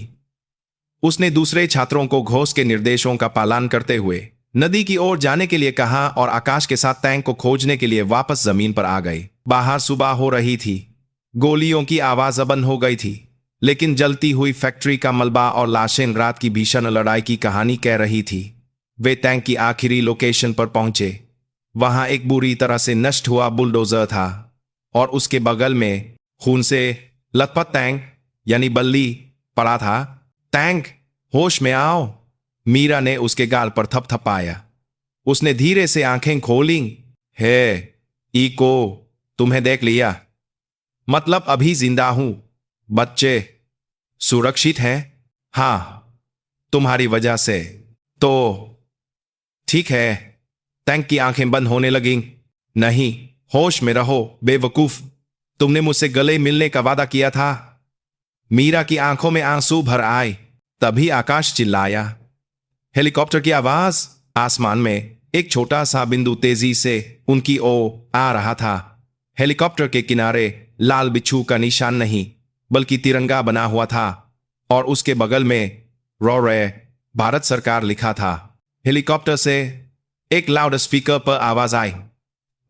उसने दूसरे छात्रों को घोष के निर्देशों का पालन करते हुए नदी की ओर जाने के लिए कहा और आकाश के साथ टैंक को खोजने के लिए वापस जमीन पर आ गए। बाहर सुबह हो रही थी। गोलियों की आवाज बंद हो गई थी, लेकिन जलती हुई फैक्ट्री का मलबा और लाशें रात की भीषण लड़ाई की कहानी कह रही थी। वे टैंक की आखिरी लोकेशन पर पहुंचे। वहां एक बुरी तरह से नष्ट हुआ बुलडोजर था और उसके बगल में खून से लथपथ टैंक यानी बल्ली पड़ा था। टैंक, होश में आओ। मीरा ने उसके गाल पर थपथपाया। उसने धीरे से आंखें खोली। हे इको, तुम्हें देख लिया। मतलब अभी जिंदा हूं। बच्चे सुरक्षित हैं? हां, तुम्हारी वजह से। तो ठीक है। टैंक की आंखें बंद होने लगीं। नहीं, होश में रहो बेवकूफ। तुमने मुझसे गले मिलने का वादा किया था। मीरा की आंखों में आंसू भर आए। तभी आकाश चिल्लाया। हेलीकॉप्टर की आवाज। आसमान में एक छोटा सा बिंदु तेजी से उनकी ओर आ रहा था। हेलीकॉप्टर के किनारे लाल बिच्छू का निशान नहीं, बल्कि तिरंगा बना हुआ था और उसके बगल में रॉ भारत सरकार लिखा था। हेलीकॉप्टर से एक लाउड स्पीकर पर आवाज आई।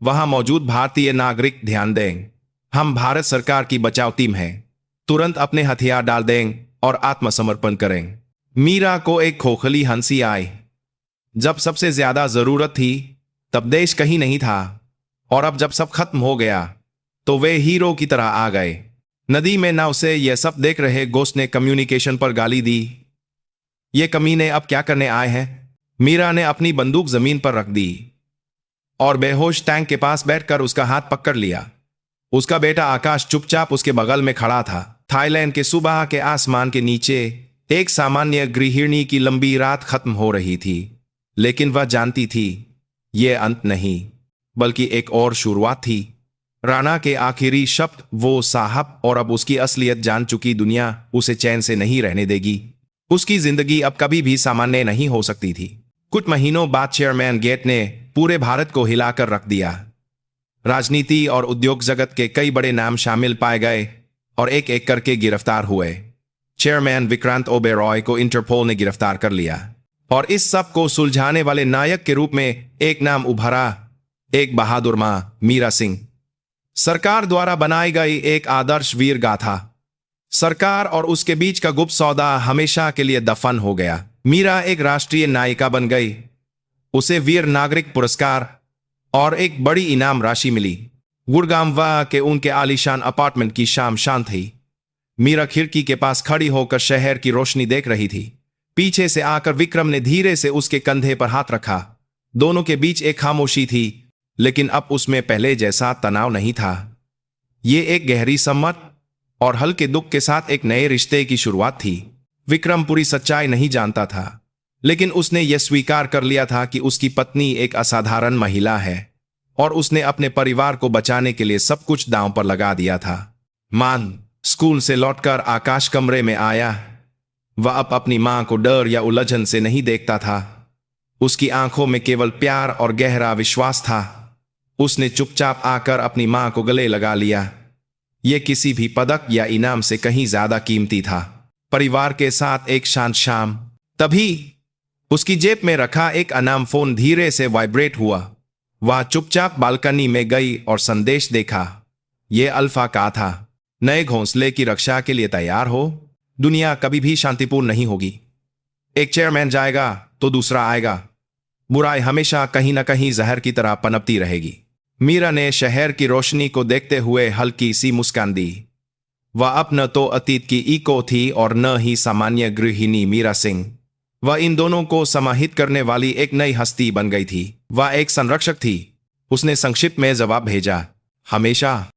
वहां मौजूद भारतीय नागरिक ध्यान दें, हम भारत सरकार की बचाव टीम हैं। तुरंत अपने हथियार डाल दें और आत्मसमर्पण करें। मीरा को एक खोखली हंसी आई। जब सबसे ज्यादा जरूरत थी तब देश कहीं नहीं था, और अब जब सब खत्म हो गया तो वे हीरो की तरह आ गए। नदी में नाव से यह सब देख रहे गोश्त ने कम्युनिकेशन पर गाली दी। ये कमीने अब क्या करने आए हैं? मीरा ने अपनी बंदूक जमीन पर रख दी और बेहोश टैंक के पास बैठकर उसका हाथ पकड़ लिया। उसका बेटा आकाश चुपचाप उसके बगल में खड़ा था। थाईलैंड के सुबह के आसमान के नीचे एक सामान्य गृहिणी की लंबी रात खत्म हो रही थी, लेकिन वह जानती थी ये अंत नहीं, बल्कि एक और शुरुआत थी। राणा के आखिरी शब्द वो साहब, और अब उसकी असलियत जान चुकी दुनिया उसे चैन से नहीं रहने देगी। उसकी जिंदगी अब कभी भी सामान्य नहीं हो सकती थी। कुछ महीनों बाद चेयरमैन गेट ने पूरे भारत को हिलाकर रख दिया। राजनीति और उद्योग जगत के कई बड़े नाम शामिल पाए गए और एक एक करके गिरफ्तार हुए। चेयरमैन विक्रांत ओबेरॉय को इंटरपोल ने गिरफ्तार कर लिया और इस सब को सुलझाने वाले नायक के रूप में एक नाम उभरा, एक बहादुर मां मीरा सिंह। सरकार द्वारा बनाई गई एक आदर्श वीर गाथा। सरकार और उसके बीच का गुप्त सौदा हमेशा के लिए दफन हो गया। मीरा एक राष्ट्रीय नायिका बन गई। उसे वीर नागरिक पुरस्कार और एक बड़ी इनाम राशि मिली। गुड़गांव के उनके आलीशान अपार्टमेंट की शाम शांत थी। मीरा खिड़की के पास खड़ी होकर शहर की रोशनी देख रही थी। पीछे से आकर विक्रम ने धीरे से उसके कंधे पर हाथ रखा। दोनों के बीच एक खामोशी थी, लेकिन अब उसमें पहले जैसा तनाव नहीं था। ये एक गहरी सम्मत और हल्के दुख के साथ एक नए रिश्ते की शुरुआत थी। विक्रम पूरी सच्चाई नहीं जानता था, लेकिन उसने यह स्वीकार कर लिया था कि उसकी पत्नी एक असाधारण महिला है और उसने अपने परिवार को बचाने के लिए सब कुछ दांव पर लगा दिया था। मान स्कूल से लौटकर आकाश कमरे में आया। वह अब अपनी मां को डर या उलझन से नहीं देखता था। उसकी आंखों में केवल प्यार और गहरा विश्वास था। उसने चुपचाप आकर अपनी मां को गले लगा लिया। यह किसी भी पदक या इनाम से कहीं ज्यादा कीमती था। परिवार के साथ एक शांत शाम। तभी उसकी जेब में रखा एक अनाम फोन धीरे से वाइब्रेट हुआ। वह चुपचाप बालकनी में गई और संदेश देखा। यह अल्फा का था। नए घोंसले की रक्षा के लिए तैयार हो। दुनिया कभी भी शांतिपूर्ण नहीं होगी। एक चेयरमैन जाएगा तो दूसरा आएगा। बुराई हमेशा कहीं न कहीं जहर की तरह पनपती रहेगी। मीरा ने शहर की रोशनी को देखते हुए हल्की सी मुस्कान दी। वह अब न तो अतीत की इको थी और न ही सामान्य गृहिणी मीरा सिंह। वह इन दोनों को समाहित करने वाली एक नई हस्ती बन गई थी। वह एक संरक्षक थी। उसने संक्षिप्त में जवाब भेजा, हमेशा।